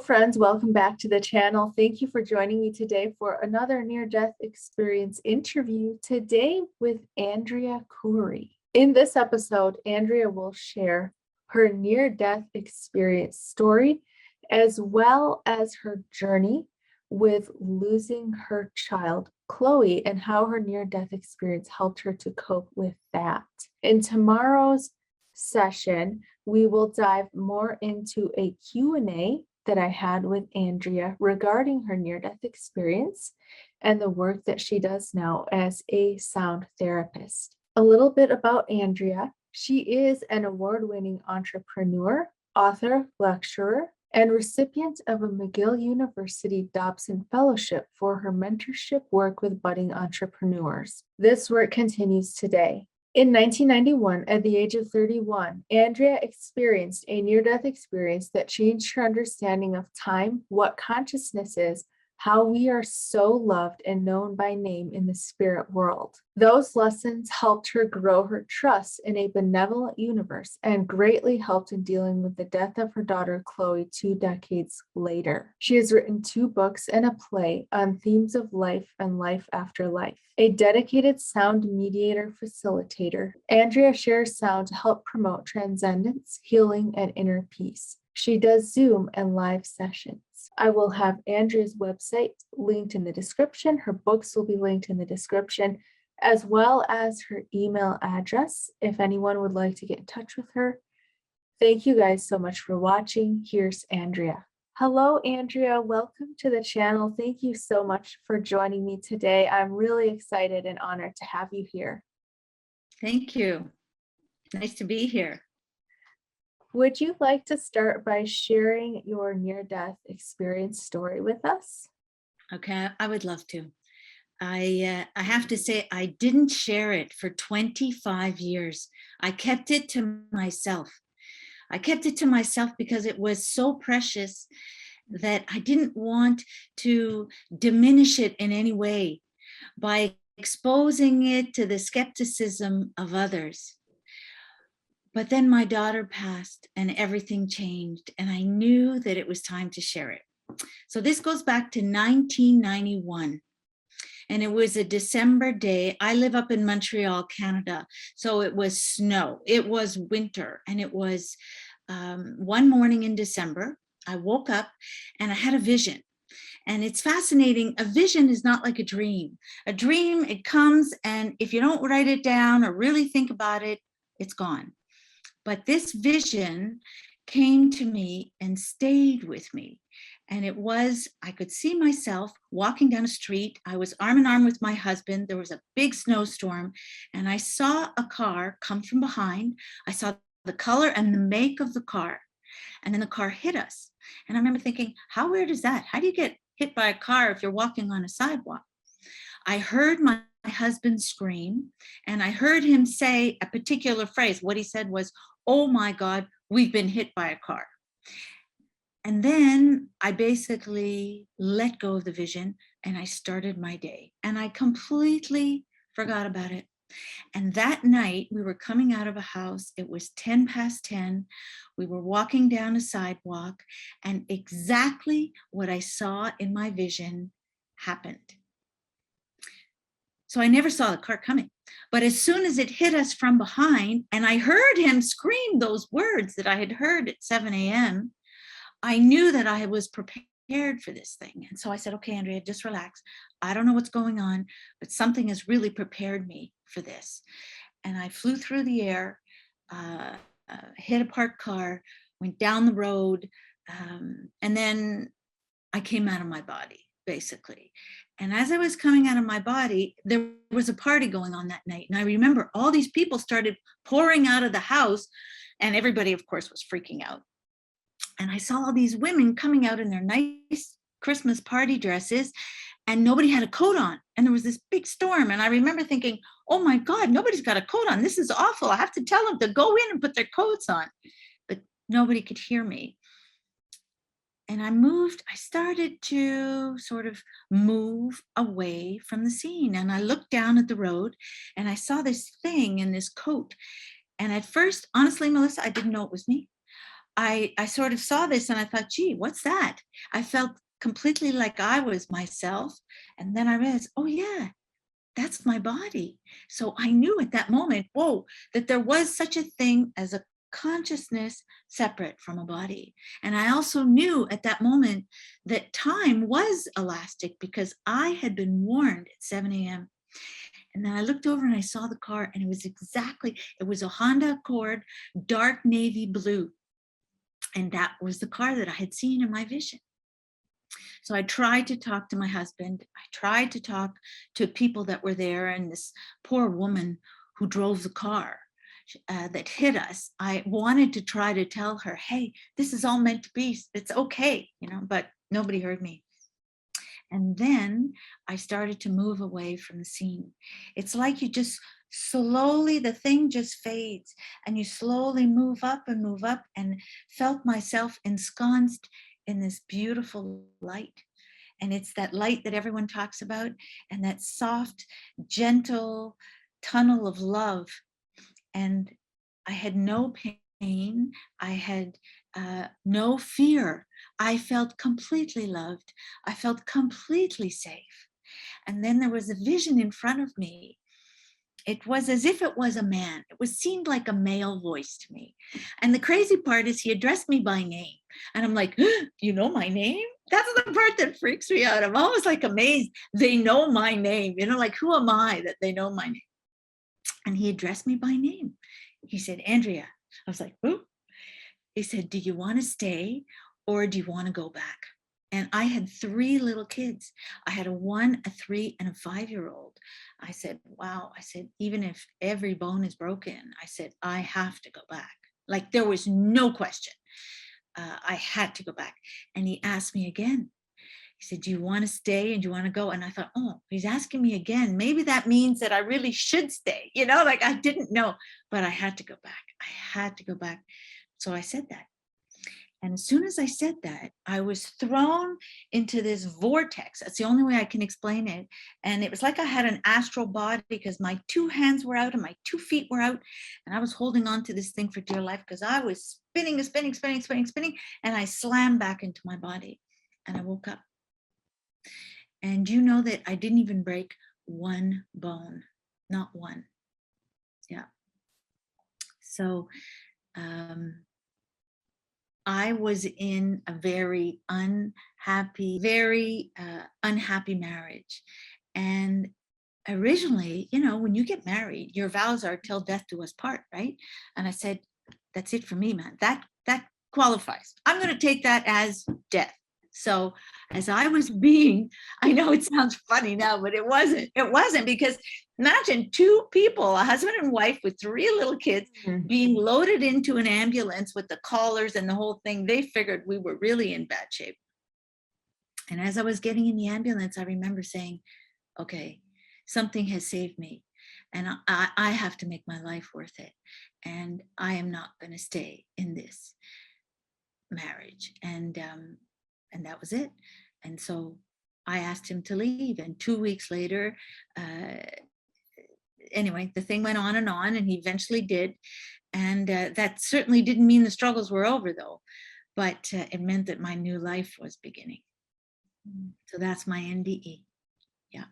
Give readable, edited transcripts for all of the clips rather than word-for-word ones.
friends, welcome back to the channel. Thank you for joining me today for another near-death experience interview today with Andrea Courey. In this episode, Andrea will share her near-death experience story as well as her journey with losing her child, Chloe, and how her near-death experience helped her to cope with that. In tomorrow's session, we will dive more into a Q&A that I had with Andrea regarding her near-death experience and the work that she does now as a sound therapist. A little bit about Andrea. She is an award-winning entrepreneur, author, lecturer, and recipient of a McGill University Dobson Fellowship for her mentorship work with budding entrepreneurs. This work continues today. In 1991, at the age of 31, Andrea experienced a near-death experience that changed her understanding of time, what consciousness is, how we are so loved and known by name in the spirit world. Those lessons helped her grow her trust in a benevolent universe and greatly helped in dealing with the death of her daughter, Chloe, 2 decades later. She has written 2 books and a play on themes of life and life after life. A dedicated sound mediator facilitator, Andrea shares sound to help promote transcendence, healing, and inner peace. She does Zoom and live sessions. I will have Andrea's website linked in the description. Her books will be linked in the description, as well as her email address if anyone would like to get in touch with her. Thank you guys so much for watching. Here's Andrea. Hello, Andrea. Welcome to the channel. Thank you so much for joining me today. I'm really excited and honored to have you here. Thank you. Nice to be here. Would you like to start by sharing your near-death experience story with us? Okay, I would love to. I have to say, I didn't share it for 25 years. I kept it to myself. I kept it to myself because it was so precious that I didn't want to diminish it in any way by exposing it to the skepticism of others. But then my daughter passed and everything changed, and I knew that it was time to share it. So this goes back to 1991, and it was a December day. I live up in Montreal, Canada, so it was snow, it was winter, and it was one morning in December. I woke up and I had a vision. And it's fascinating. A vision is not like a dream. A dream, it comes, and if you don't write it down or really think about it, it's gone. But this vision came to me and stayed with me. And it was, I could see myself walking down a street. I was arm in arm with my husband. There was a big snowstorm, and I saw a car come from behind. I saw the color and the make of the car. And then the car hit us. And I remember thinking, how weird is that? How do you get hit by a car if you're walking on a sidewalk? I heard my husband scream, and I heard him say a particular phrase. What he said was, "Oh my God, we've been hit by a car." And then I basically let go of the vision and I started my day, and I completely forgot about it. And that night we were coming out of a house. It was 10 past 10. We were walking down a sidewalk, and exactly what I saw in my vision happened. So I never saw the car coming. But as soon as it hit us from behind, and I heard him scream those words that I had heard at 7 a.m., I knew that I was prepared for this thing. And so I said, okay, Andrea, just relax. I don't know what's going on, but something has really prepared me for this. And I flew through the air, hit a parked car, went down the road, and then I came out of my body, basically. And as I was coming out of my body, there was a party going on that night. And I remember all these people started pouring out of the house, and everybody, of course, was freaking out. And I saw all these women coming out in their nice Christmas party dresses, and nobody had a coat on. And there was this big storm. And I remember thinking, oh my God, nobody's got a coat on. This is awful. I have to tell them to go in and put their coats on. But nobody could hear me. And I started to sort of move away from the scene. And I looked down at the road and I saw this thing in this coat. And at first, honestly, Melissa, I didn't know it was me. I sort of saw this and I thought, gee, what's that? I felt completely like I was myself. And then I realized, oh yeah, that's my body. So I knew at that moment, whoa, that there was such a thing as a consciousness separate from a body. And I also knew at that moment that time was elastic because I had been warned at 7 a.m. And then I looked over and I saw the car, and it was a Honda Accord, dark navy blue. And that was the car that I had seen in my vision. So I tried to talk to my husband. I tried to talk to people that were there, and this poor woman who drove the car that hit us. I wanted to try to tell her, hey, this is all meant to be. It's okay, but nobody heard me. And then I started to move away from the scene. It's like you just slowly, the thing just fades, and you slowly move up and felt myself ensconced in this beautiful light. And it's that light that everyone talks about, and that soft, gentle tunnel of love. And I had no pain. I had no fear. I felt completely loved. I felt completely safe. And then there was a vision in front of me. It was as if it was a man. Seemed like a male voice to me. And the crazy part is he addressed me by name. And I'm like, you know my name? That's the part that freaks me out. I'm always like amazed. They know my name. Like, who am I that they know my name? And he addressed me by name. He said, Andrea. I was like, who? He said, do you want to stay or do you want to go back? And I had 3 little kids. I had a 1, a 3, and a 5-year-old. I said, wow. I said, even if every bone is broken, I said, I have to go back. Like, there was no question. I had to go back. And he asked me again. He said, do you want to stay and do you want to go? And I thought, oh, he's asking me again. Maybe that means that I really should stay. Like, I didn't know, but I had to go back. I had to go back. So I said that. And as soon as I said that, I was thrown into this vortex. That's the only way I can explain it. And it was like I had an astral body because my 2 hands were out and my 2 feet were out. And I was holding on to this thing for dear life because I was spinning. And I slammed back into my body and I woke up. And you know that I didn't even break 1 bone, not one. Yeah. So, I was in a very unhappy marriage. And originally, when you get married, your vows are till death do us part, right? And I said, that's it for me, man. That qualifies. I'm going to take that as death. So as I was I know it sounds funny now, but it wasn't because imagine 2 people, a husband and wife with 3 little kids being loaded into an ambulance with the collars and the whole thing. They figured we were really in bad shape. And as I was getting in the ambulance, I remember saying, okay, something has saved me and I have to make my life worth it. And I am not going to stay in this marriage. And that was it. And so I asked him to leave. And 2 weeks later, anyway, the thing went on, and he eventually did. And that certainly didn't mean the struggles were over, though. But it meant that my new life was beginning. So that's my NDE. Yeah.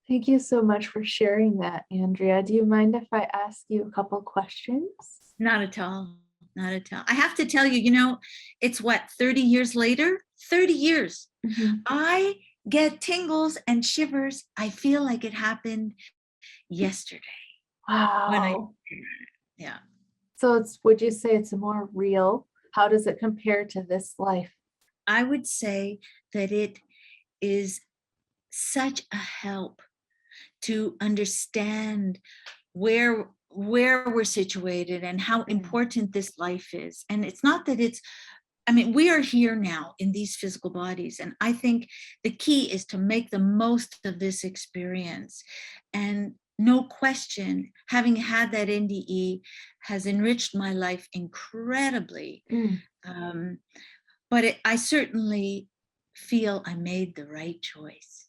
Thank you so much for sharing that, Andrea. Do you mind if I ask you a couple questions? Not at all. Not at all. I have to tell you, it's what, 30 years later? 30 years. Mm-hmm. I get tingles and shivers. I feel like it happened yesterday. Wow. Yeah. So would you say it's more real? How does it compare to this life? I would say that it is such a help to understand where we're situated and how important this life is. And it's not that we are here now in these physical bodies. And I think the key is to make the most of this experience. And no question, having had that NDE has enriched my life incredibly. But I certainly feel I made the right choice.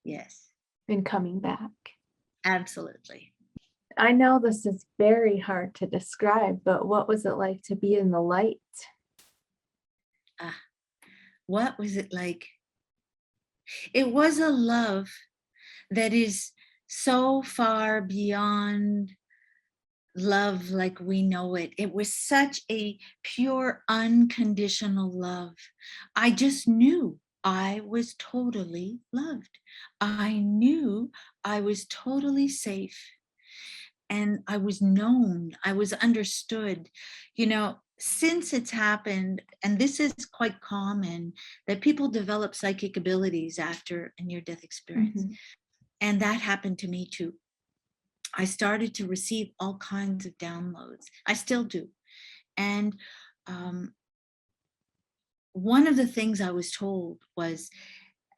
Yes. In coming back. Absolutely. I know this is very hard to describe, but what was it like to be in the light? what was it like? It was a love that is so far beyond love like we know it. It was such a pure, unconditional love. I just knew I was totally loved. I knew I was totally safe. And I was known, I was understood. You know, since it's happened, and this is quite common, that people develop psychic abilities after a near-death experience. Mhm. And that happened to me too. I started to receive all kinds of downloads. I still do. And um, one of the things I was told was,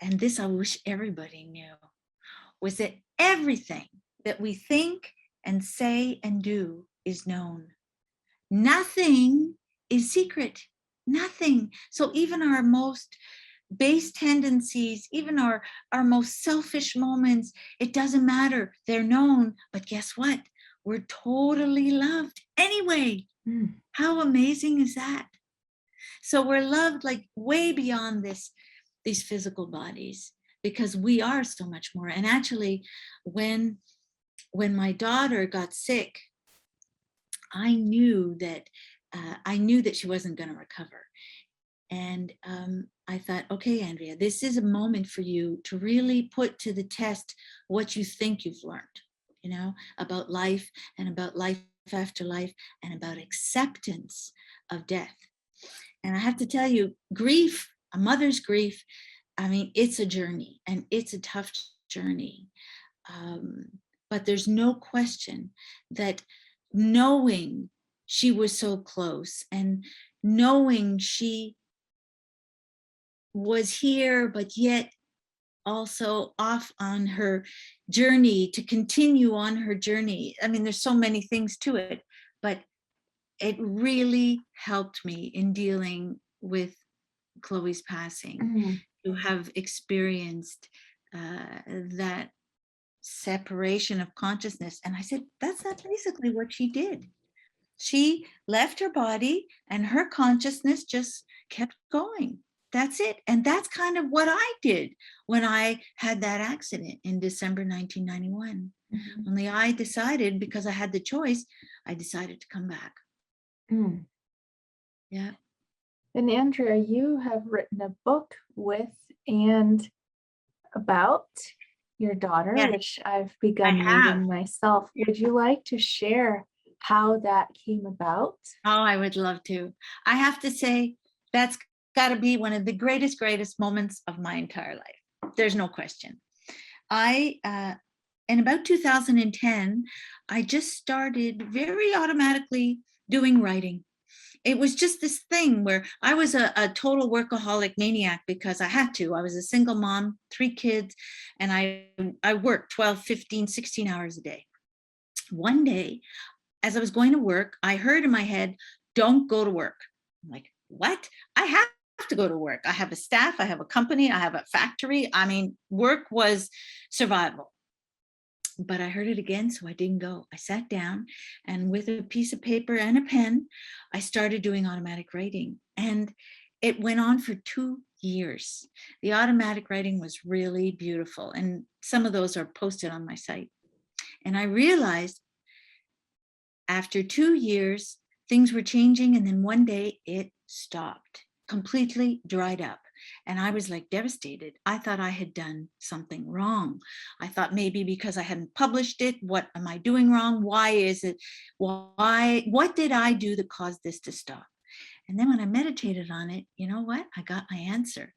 and this I wish everybody knew, was that everything that we think and say and do is known. Nothing is secret. Nothing. So even our most base tendencies, even our most selfish moments, it doesn't matter. They're known. But guess what? We're totally loved anyway. Mm. How amazing is that? So we're loved like way beyond these physical bodies, because we are so much more. And actually, when my daughter got sick, I knew that she wasn't going to recover. And I thought, okay, Andrea, this is a moment for you to really put to the test what you think you've learned, you know, about life and about life after life and about acceptance of death. And I have to tell you, grief, a mother's grief, I mean, it's a journey, and it's a tough journey. But there's no question that knowing she was so close, and knowing she was here, but yet also off on her journey to continue on her journey. I mean, there's so many things to it, but it really helped me in dealing with Chloe's passing, Mm. to have experienced that separation of consciousness. And I said, that's not basically what she did. She left her body and her consciousness just kept going. That's it. And that's kind of what I did when I had that accident in December 1991. Mhm. Only I decided, because I had the choice, I decided to come back. Mm. Yeah. And Andrea, you have written a book with and about your daughter, Yes, which I've I begun have. reading myself. Would you like to share how that came about? Oh, I would love to. I have to say, that's got to be one of the greatest moments of my entire life. There's no question. In about 2010, I just started very automatically doing writing. It was just this thing where I was a total workaholic maniac, because I had to. I was a single mom, 3 kids, and I worked 12, 15, 16 hours a day. One day, as I was going to work, I heard in my head, don't go to work. I'm like, what? I have to go to work. I have a staff, I have a company, I have a factory. I mean, work was survival. But I heard it again, so I didn't go. I sat down, and with a piece of paper and a pen, I started doing automatic writing. And it went on for 2 years. The automatic writing was really beautiful. And some of those are posted on my site. And I realized after 2 years, things were changing. And then one day it stopped, completely dried up. And I was like devastated. I thought I had done something wrong. I thought maybe because I hadn't published it, what am I doing wrong? Why is it? What did I do that caused this to stop? And then when I meditated on it, you know what? I got my answer.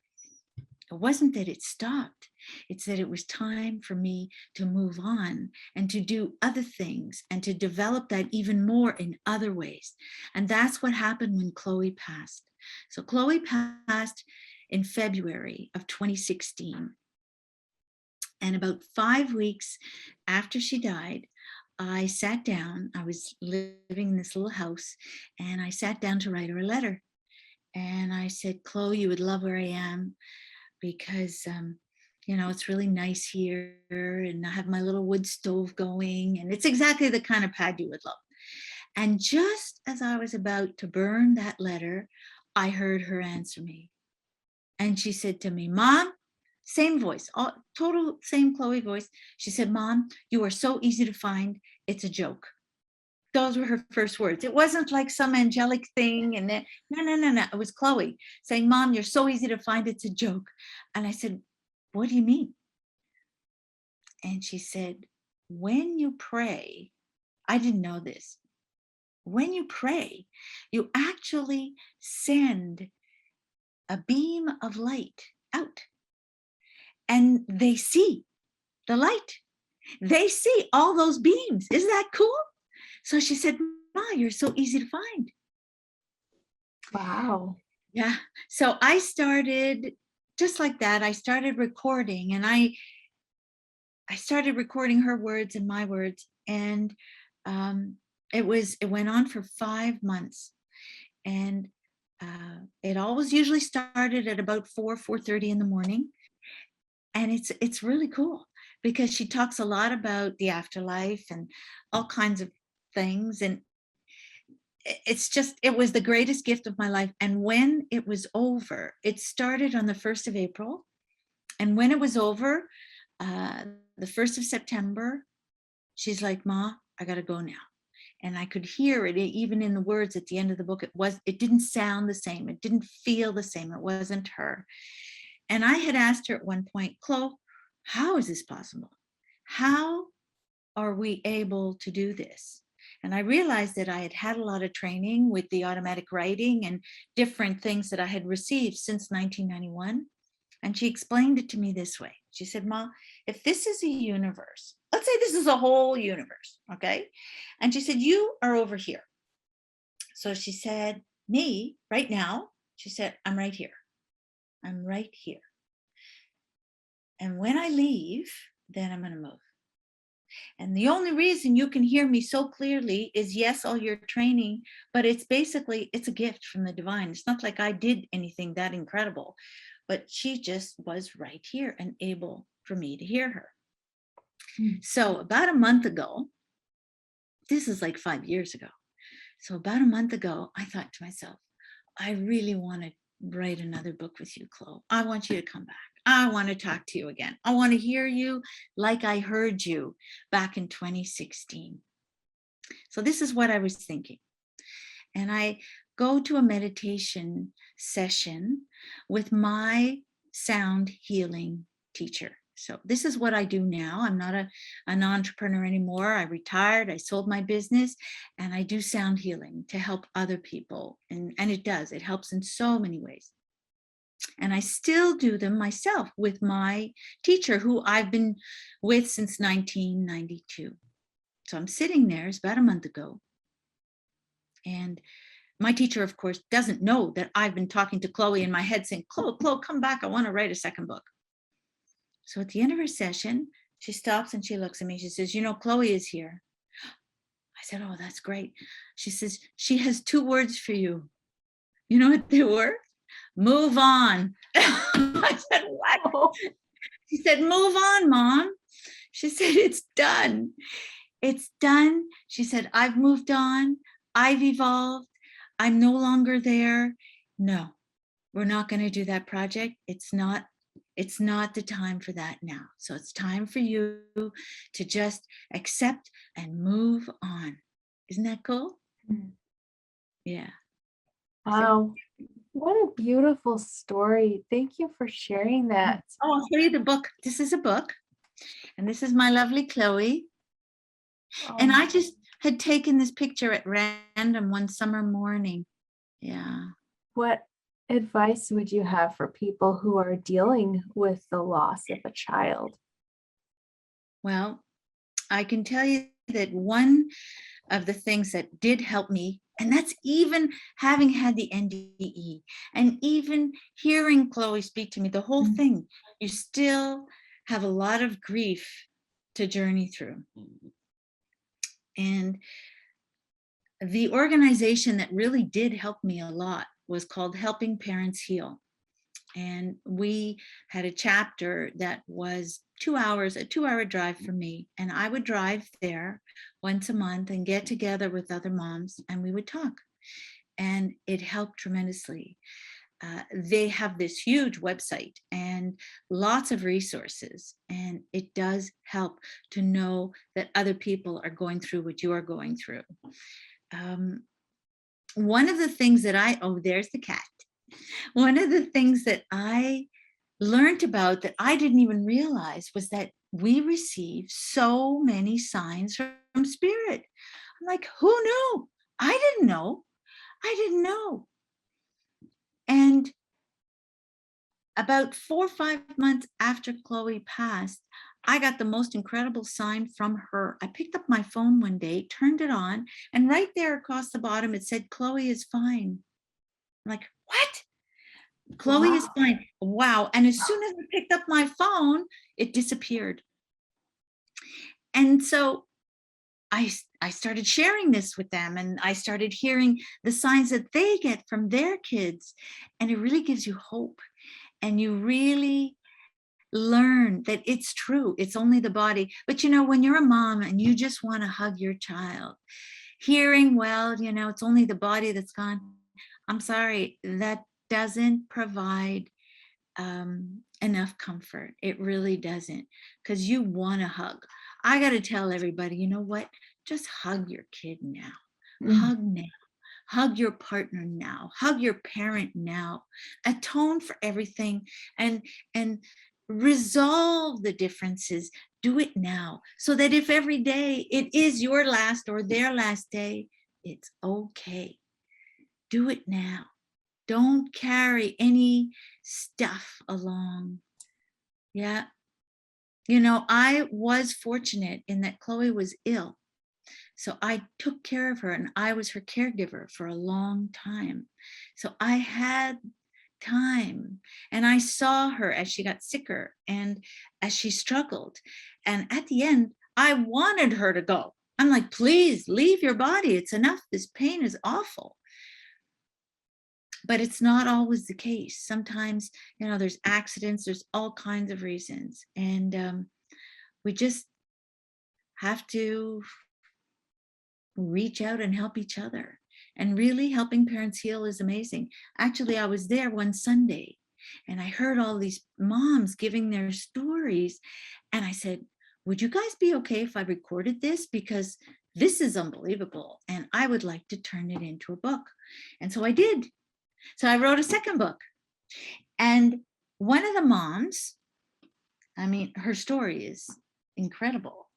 It wasn't that it stopped. It's that it was time for me to move on and to do other things and to develop that even more in other ways. And that's what happened when Chloe passed. So Chloe passed in February of 2016. And about 5 weeks after she died, I sat down. I was living in this little house, and I sat down to write her a letter. And I said, Chloe, you would love where I am, because you know, it's really nice here, and I have my little wood stove going, and it's exactly the kind of pad you would love. And just as I was about to burn that letter, I heard her answer me. And she said to me, Mom, same voice, all, total same Chloe voice. She said, Mom, you are so easy to find. It's a joke. Those were her first words. It wasn't like some angelic thing. And then, no. It was Chloe saying, Mom, you're so easy to find. It's a joke. And I said, what do you mean? And she said, when you pray, I didn't know this. When you pray, you actually send a beam of light out, and they see the light. They see all those beams. Isn't that cool? So she said, Ma, you're so easy to find. Wow. Yeah. So I started just like that. I started recording, and I started recording her words and my words. And it went on for 5 months. And it always usually started at about 4:30 in the morning. And it's really cool because she talks a lot about the afterlife and all kinds of things. And it was the greatest gift of my life. And when it was over, it started on the 1st of April. And when it was over, the 1st of September, she's like, Ma, I got to go now. And I could hear it even in the words at the end of the book. It didn't sound the same. It didn't feel the same. It wasn't her. And I had asked her at one point, Chloe, how is this possible? How are we able to do this? And I realized that I had had a lot of training with the automatic writing and different things that I had received since 1991. And she explained it to me this way. She said, Ma, if this is a universe, let's say this is a whole universe, okay? And she said, you are over here. So she said, me, right now, she said, I'm right here. I'm right here. And when I leave, then I'm going to move. And the only reason you can hear me so clearly is, yes, all your training, but it's a gift from the divine. It's not like I did anything that incredible, but she just was right here and able for me to hear her. So about a month ago, this is like 5 years ago. So about a month ago, I thought to myself, I really want to write another book with you, Chloe. I want you to come back. I want to talk to you again. I want to hear you like I heard you back in 2016. So this is what I was thinking. And I go to a meditation session with my sound healing teacher. So this is what I do now. I'm not an entrepreneur anymore. I retired, I sold my business, and I do sound healing to help other people. And it helps in so many ways. And I still do them myself with my teacher, who I've been with since 1992. So I'm sitting there, it's about a month ago. And my teacher, of course, doesn't know that I've been talking to Chloe in my head saying, Chloe, come back. I want to write a second book. So at the end of her session, she stops and she looks at me. She says, Chloe is here. I said, oh, that's great. She says, she has 2 words for you. You know what they were? Move on. I said, what? She said, move on, Mom. She said, it's done. It's done. She said, I've moved on. I've evolved. I'm no longer there. No, we're not going to do that project. It's not the time for that now. So it's time for you to just accept and move on. Isn't that cool? Yeah. Wow. What a beautiful story. Thank you for sharing that. Oh, I'll show you the book. This is a book. And this is my lovely Chloe. And I just had taken this picture at random one summer morning. Yeah. What advice would you have for people who are dealing with the loss of a child? Well, I can tell you that one of the things that did help me, and that's even having had the NDE and even hearing Chloe speak to me, the whole thing, you still have a lot of grief to journey through. And the organization that really did help me a lot was called Helping Parents Heal. And we had a chapter that was 2 hours, a 2-hour drive from me. And I would drive there once a month and get together with other moms, and we would talk. and it helped tremendously. They have this huge website and lots of resources, and it does help to know that other people are going through what you are going through. One of the things that oh, there's the cat. One of the things that I learned about that I didn't even realize was that we receive so many signs from spirit. I'm like, who knew? I didn't know. I didn't know. And about 4 or 5 months after Chloe passed, I got the most incredible sign from her. I picked up my phone one day, turned it on, and right there across the bottom, it said, Chloe is fine. I'm like, what? Chloe is fine. Wow. And as soon as I picked up my phone, it disappeared. And so I started sharing this with them, and I started hearing the signs that they get from their kids. And it really gives you hope. And you really learn that it's true. It's only the body. But you know, when you're a mom and you just want to hug your child, hearing, well, you know, it's only the body that's gone. I'm sorry, that doesn't provide enough comfort. It really doesn't, because you want to hug. I got to tell everybody, you know what? Just hug your kid now. Hug now. Hug your partner now. Hug your parent now. Atone for everything and resolve the differences. Do it now, so that if every day it is your last or their last day, it's okay. Do it now. Don't carry any stuff along. Yeah. You know, I was fortunate in that Chloe was ill. So I took care of her, and I was her caregiver for a long time. So I had time, and I saw her as she got sicker and as she struggled. And at the end, I wanted her to go. I'm like, please leave your body. It's enough. This pain is awful. But it's not always the case. Sometimes, you know, there's accidents, there's all kinds of reasons. And we just have to reach out and help each other. And really helping parents heal is amazing. Actually, I was there one Sunday and I heard all these moms giving their stories. And I said, would you guys be okay if I recorded this? Because this is unbelievable. And I would like to turn it into a book. And so I did. So I wrote a second book. And one of the moms, I mean, her story is incredible.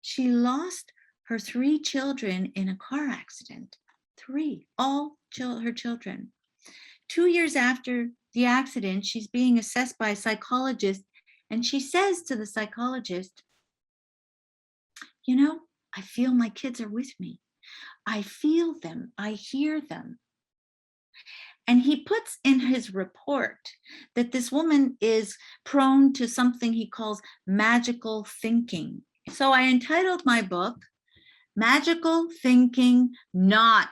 She lost her 3 children in a car accident. 3, all her children. 2 years after the accident, she's being assessed by a psychologist, and she says to the psychologist, you know, I feel my kids are with me. I feel them. I hear them. And he puts in his report that this woman is prone to something he calls magical thinking. So I entitled my book, Magical Thinking Not.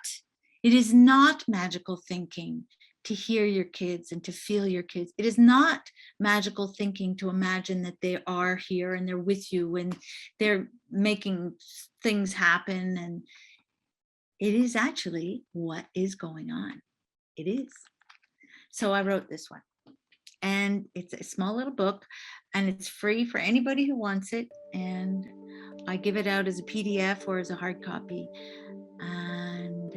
It is not magical thinking to hear your kids and to feel your kids. It is not magical thinking to imagine that they are here and they're with you when they're making things happen. And it is actually what is going on. It is. So I wrote this one, and it's a small little book, and it's free for anybody who wants it. And I give it out as a PDF or as a hard copy, and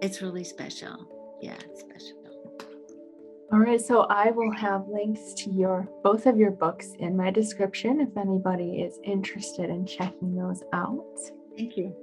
it's really special. Yeah, it's special. All right, so I will have links to both of your books in my description if anybody is interested in checking those out. Thank you.